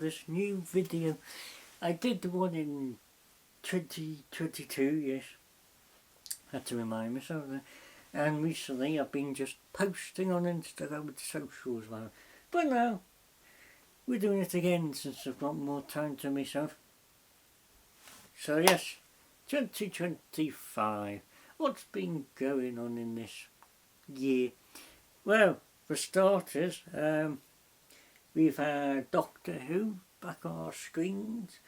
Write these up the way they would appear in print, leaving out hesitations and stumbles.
this new video. I did the one in 2022, yes. Had to remind myself of that. And recently I've been just posting on Instagram with socials now. But now, we're doing it again since I've got more time to myself. So yes, 2025. What's been going on in this year? Well, for starters, we've had Doctor Who back on our screens,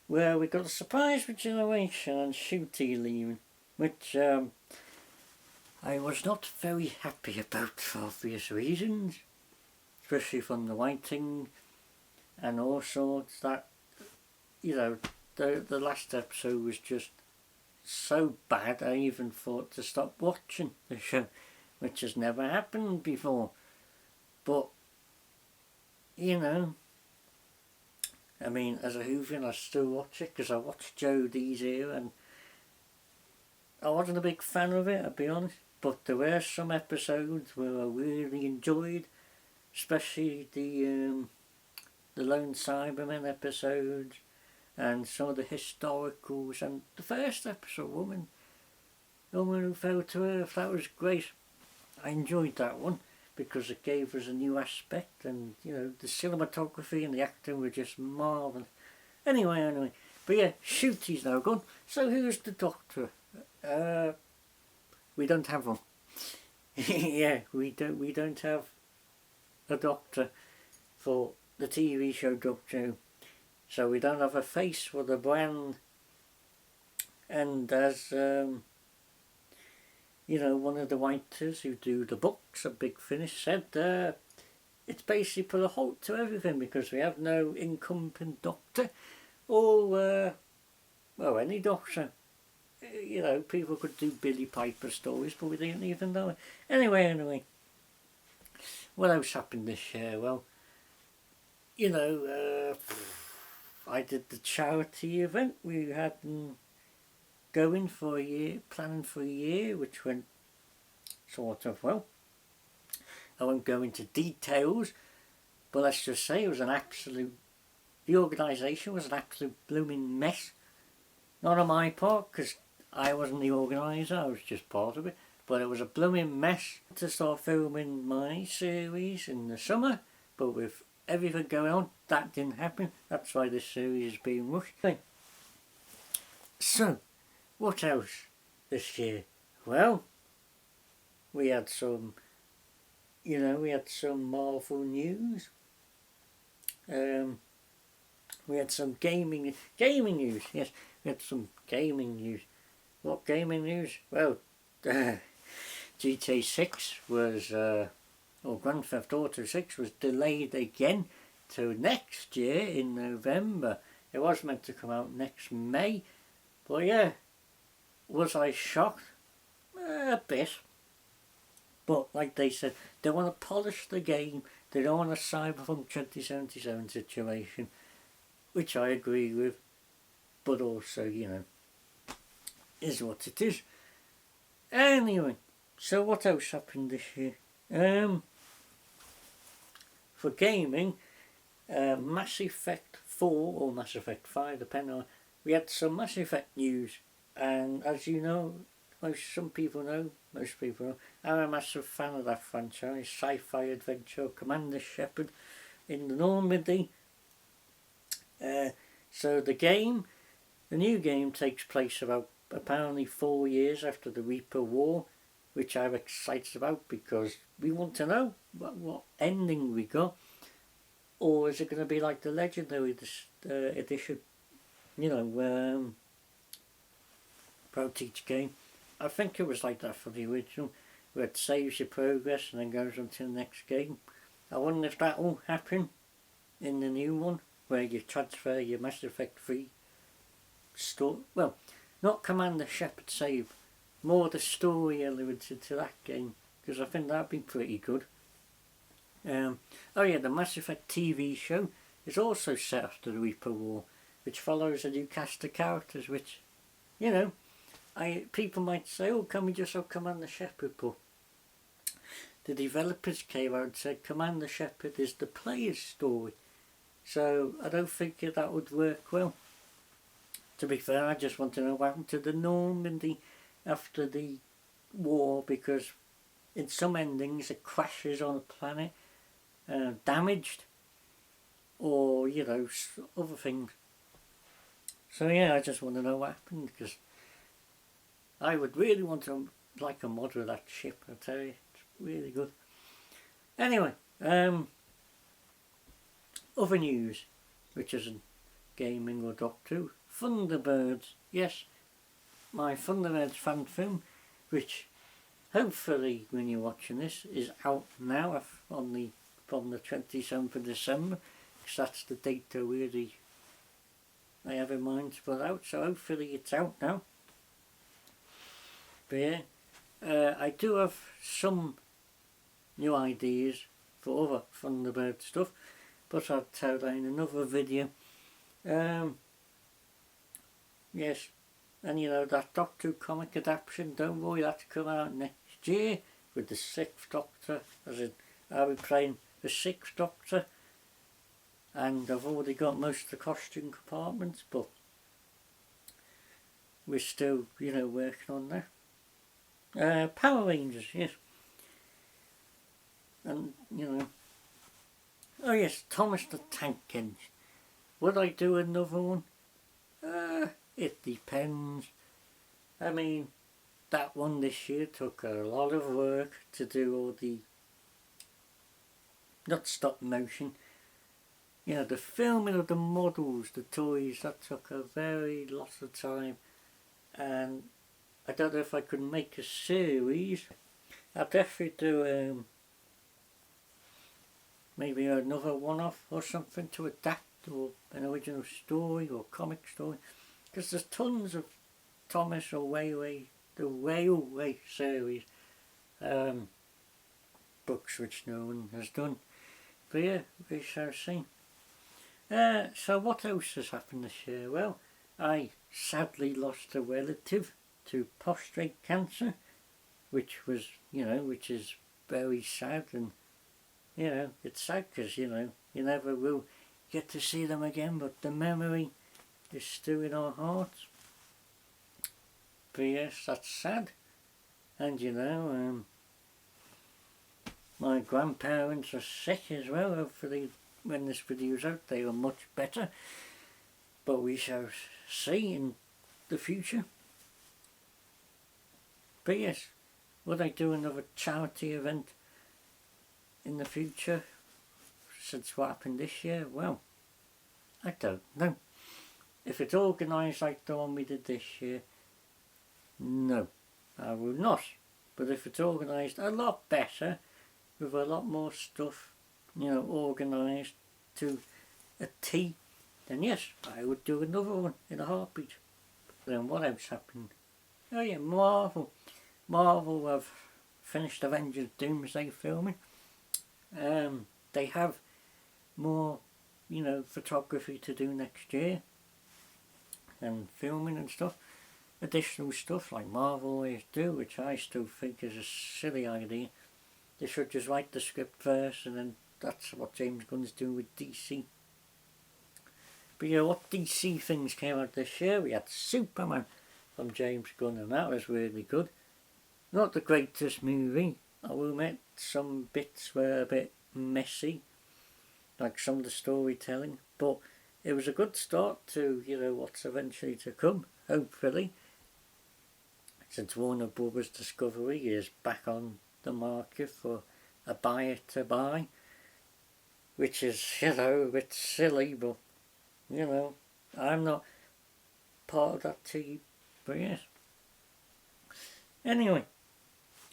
where we got a surprise regeneration and Ncuti leaving, which I was not very happy about for obvious reasons, especially from the writing and all sorts. That, you know, the last episode was just so bad I even thought to stop watching the show, which has never happened before. But, you know, I mean, as a Whovian I still watch it because I watched Jodie's here and I wasn't a big fan of it, I'll be honest. But there were some episodes where I really enjoyed, especially the Lone Cybermen episodes and some of the historicals, and the first episode, Woman Who Fell to Earth, that was great. I enjoyed that one because it gave us a new aspect, and you know, the cinematography and the acting were just marvellous. Anyway, but yeah, Ncuti's now gone. So who's the Doctor? We don't have one. Yeah, we don't have a Doctor for the TV show Doctor Who. So we don't have a face for the brand. And as you know, one of the writers who do the books at Big Finish said, it's basically put a halt to everything because we have no incumbent Doctor or well, any Doctor. You know, people could do Billy Piper stories, but we didn't even know it. Anyway, what else happened this year? Well, you know, I did the charity event we had going for a year, planning for a year, which went sort of well. I won't go into details, but let's just say it was the organisation was an absolute blooming mess. Not on my part, because I wasn't the organiser, I was just part of it, but it was a blooming mess to start filming my series in the summer, but with everything going on, that didn't happen. That's why this series is being rushed. So, what else this year? Well, we had some, you know, we had some Marvel news. We had some gaming news. Yes, we had some gaming news. What gaming news? Well, GTA 6 was, or Grand Theft Auto 6 was delayed again to next year in November. It was meant to come out next May, but yeah, was I shocked? A bit. But like they said, they want to polish the game. They don't want a Cyberpunk 2077 situation, which I agree with, but also, you know, is what it is. Anyway, so what else happened this year? For gaming, Mass Effect 4 or Mass Effect 5, depending on, we had some Mass Effect news, and as you know, most people know, I'm a massive fan of that franchise, sci-fi adventure, Commander Shepard in the Normandy. So the new game takes place about apparently 4 years after the Reaper War, which I'm excited about because we want to know what ending we got. Or is it going to be like the Legendary edition? You know, Pro Teach game. I think it was like that for the original, where it saves your progress and then goes on to the next game. I wonder if that will happen in the new one, where you transfer your Mass Effect 3 story. Well, not Commander Shepard save, more the story elements into that game, because I think that'd be pretty good. Oh yeah, the Mass Effect TV show is also set after the Reaper War, which follows a new cast of characters, which, you know, people might say, oh, can we just have Commander Shepard? But the developers came out and said Commander Shepard is the player's story. So I don't think that would work well. To be fair, I just want to know what happened to the Normandy after the war, because in some endings it crashes on a planet, damaged, or other things. So yeah, I just want to know what happened, because I would really want to like a mod of that ship. I tell you, it's really good. Anyway, other news, which isn't gaming or Doctor Who. Thunderbirds, yes, my Thunderbirds fan film, which hopefully when you're watching this is out now from the 27th of December, because that's the date that I have in mind to put out, so hopefully it's out now. But yeah, I do have some new ideas for other Thunderbird stuff, but I'll tell that in another video. Yes, and that Doctor Who comic adaptation, don't worry, that's come out next year with the 6th Doctor, as in I'll be playing the 6th Doctor, and I've already got most of the costume compartments, but we're still, working on that. Power Rangers, yes. And, oh yes, Thomas the Tank Engine. Would I do another one? It depends. I mean, that one this year took a lot of work to do all the, not stop motion, the filming of the models, the toys, that took a very lot of time, and I don't know if I could make a series. I'll definitely do maybe another one-off or something to adapt, or an original story or comic story, because there's tons of Thomas or the Railway series books which no one has done. But yeah, we shall see. So what else has happened this year? Well, I sadly lost a relative to prostate cancer, which is very sad, and it's sad because you never will get to see them again, but the memory is still in our hearts. But yes, that's sad. And my grandparents are sick as well. Hopefully when this video's out they are much better, but we shall see in the future. But yes, would I do another charity event in the future since what happened this year? Well, I don't know. If it's organised like the one we did this year, no, I will not. But if it's organised a lot better, with a lot more stuff, organised to a T, then yes, I would do another one in a heartbeat. Then what else happened? Oh yeah, Marvel. Marvel have finished Avengers Doomsday filming. They have more, photography to do next year, and filming and stuff. Additional stuff like Marvel always do, which I still think is a silly idea. They should just write the script first, and then that's what James Gunn's doing with DC. But what DC things came out this year? We had Superman from James Gunn, and that was really good. Not the greatest movie, I will admit. Some bits were a bit messy, like some of the storytelling, but it was a good start to what's eventually to come, hopefully, since Warner Brothers Discovery is back on the market for a buyer to buy, which is a bit silly, but I'm not part of that team. But yes, anyway,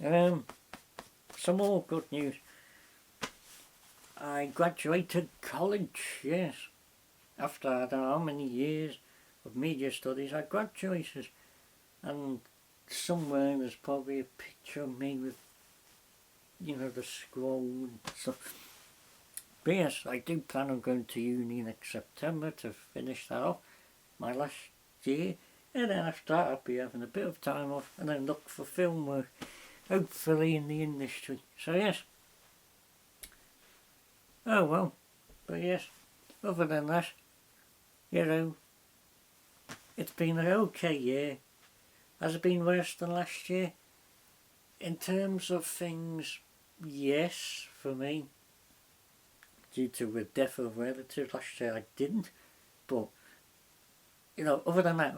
some more good news. I graduated college, yes. After I don't know how many years of media studies, I graduated, and somewhere there's probably a picture of me with the scroll and stuff. But yes, I do plan on going to uni next September to finish that off, my last year, and then after that I'll be having a bit of time off and then look for film work, hopefully in the industry. So yes. Oh well, but yes, other than that, you know, it's been an okay year. Has it been worse than last year? In terms of things, yes, for me. Due to the death of relatives last year, I didn't. But, you know, other than that,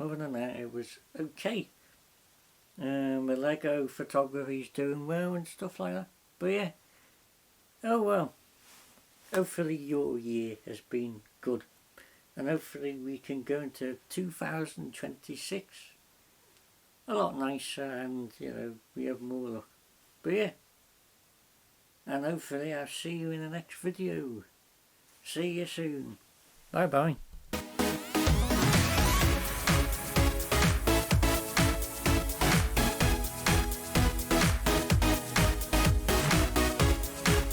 it was okay. The Lego photography's doing well and stuff like that. But yeah, oh well. Hopefully your year has been good. And hopefully we can go into 2026 a lot nicer, and, you know, we have more luck. But yeah. And hopefully I'll see you in the next video. See you soon. Bye bye.